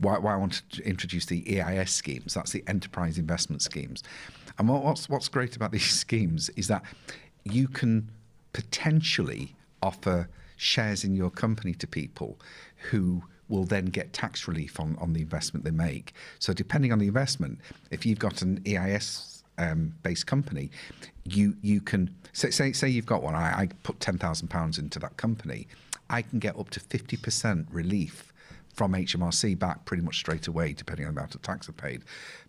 why I wanted to introduce the EIS schemes. That's the enterprise investment schemes. And what's great about these schemes is that you can potentially offer shares in your company to people who will then get tax relief on the investment they make. So depending on the investment, if you've got an EIS based company, you can say you've got one. I put £10,000 into that company. I can get up to 50% relief from HMRC back pretty much straight away, depending on the amount of tax I paid.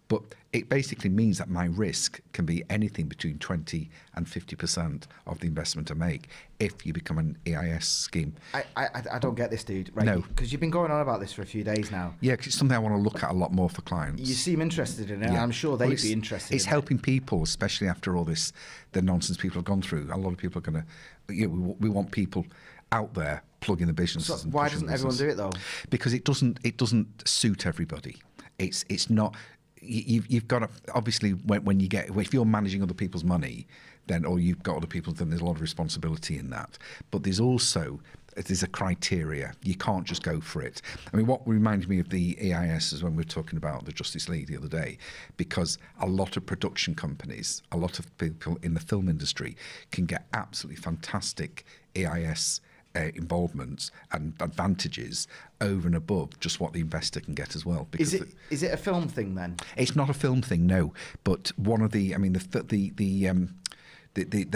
But it basically means that my risk can be anything between 20 and 50% of the investment I make if you become an EIS scheme. I don't get this, dude. Right? No. Because you've been going on about this for a few days now. Yeah, because it's something I want to look at a lot more for clients. You seem interested in it. Yeah. I'm sure they'd be interested. It's helping people, especially after all this, the nonsense people have gone through. A lot of people are going to, we want people out there plugging the businesses. So why doesn't everyone do it though? Because it doesn't suit everybody. It's not. You've got to, obviously, if you're managing other people's money, then, or you've got other people, then there's a lot of responsibility in that. But there's a criteria. You can't just go for it. I mean, what reminded me of the EIS is when we were talking about the Justice League the other day, because a lot of production companies, a lot of people in the film industry can get absolutely fantastic EIS involvements and advantages over and above just what the investor can get as well. Because is it a film thing then? It's not a film thing, no. But one of the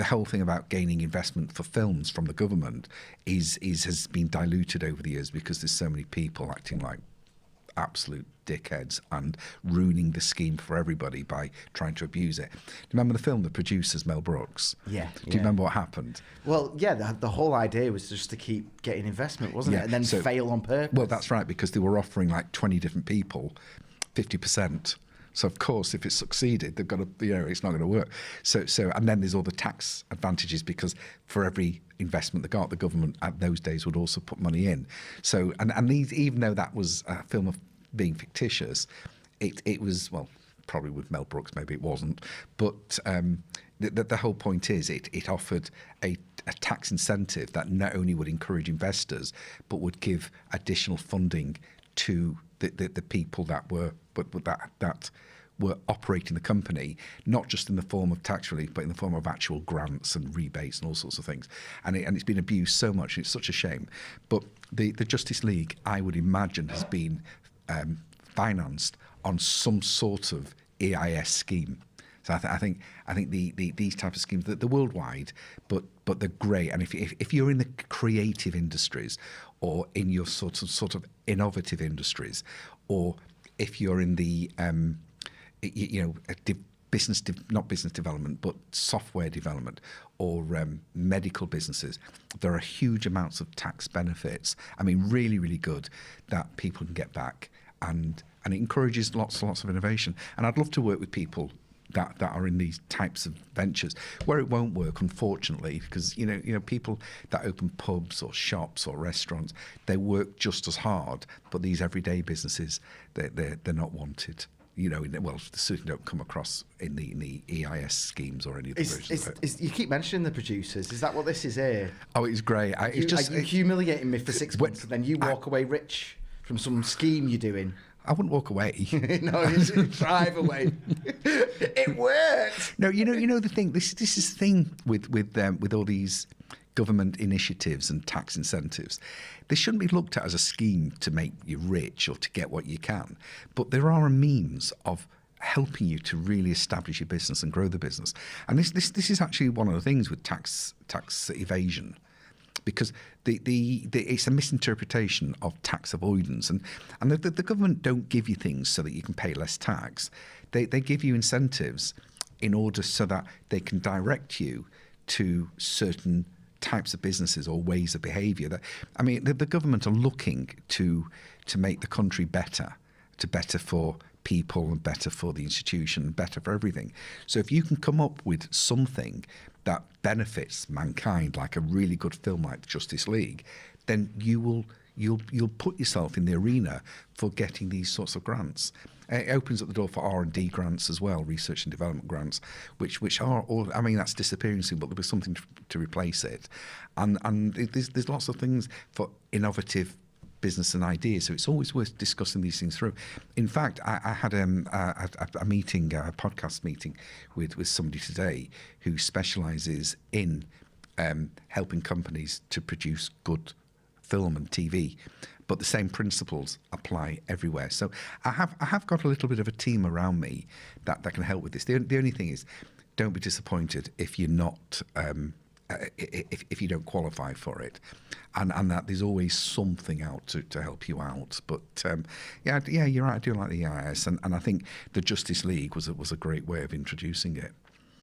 whole thing about gaining investment for films from the government has been diluted over the years because there's so many people acting like absolute dickheads and ruining the scheme for everybody by trying to abuse it. Remember the film, The Producers, Mel Brooks? Yeah. Do you remember what happened? Well, yeah, the whole idea was just to keep getting investment, wasn't it? And then fail on purpose. Well, that's right, because they were offering like 20 different people 50%. So of course, if it succeeded, they've got to, it's not going to work. So, and then there's all the tax advantages because for every investment they got, the government at those days would also put money in. So, and these, even though that was a film of being fictitious, it was, well, probably with Mel Brooks, maybe it wasn't, but the whole point is it offered a tax incentive that not only would encourage investors, but would give additional funding to the people that were operating the company, not just in the form of tax relief, but in the form of actual grants and rebates and all sorts of things. And it's been abused so much, and it's such a shame. But the Justice League, I would imagine, has been financed on some sort of EIS scheme. So I think these types of schemes, they're worldwide, but they're great. And if you're in the creative industries, or in your sort of innovative industries, or if you're in the not business development, but software development, or medical businesses, there are huge amounts of tax benefits. I mean, really, really good that people can get back, and it encourages lots and lots of innovation. And I'd love to work with people that are in these types of ventures. Where it won't work, unfortunately, because people that open pubs or shops or restaurants, they work just as hard, but these everyday businesses, they're not wanted. Well, they certainly don't come across in the EIS schemes or any of the versions of it. You keep mentioning The Producers. Is that what this is here? Oh, it's great. Are you humiliating me for 6 months and then you walk away rich from some scheme you're doing? I wouldn't walk away. No, you should drive away. It worked. No, the thing. This is the thing with all these government initiatives and tax incentives. They shouldn't be looked at as a scheme to make you rich or to get what you can, but there are a means of helping you to really establish your business and grow the business. And this is actually one of the things with tax evasion. Because it's a misinterpretation of tax avoidance, and the government don't give you things so that you can pay less tax. They give you incentives in order so that they can direct you to certain types of businesses or ways of behaviour. The government are looking to make the country better for people and better for the institution, better for everything. So if you can come up with something that benefits mankind, like a really good film like Justice League, then you'll put yourself in the arena for getting these sorts of grants. It opens up the door for R&D grants as well, research and development grants, which are all, that's disappearing soon, but there'll be something to replace it. And there's lots of things for innovative business and ideas. So it's always worth discussing these things through. In fact, I had a meeting, a podcast meeting with somebody today who specialises in helping companies to produce good film and TV, but the same principles apply everywhere. So I have got a little bit of a team around me that can help with this. The only thing is, don't be disappointed if you're not if you don't qualify for it, and that there's always something out to help you out. But yeah, you're right. I do like the EIS, and I think the Justice League was a great way of introducing it.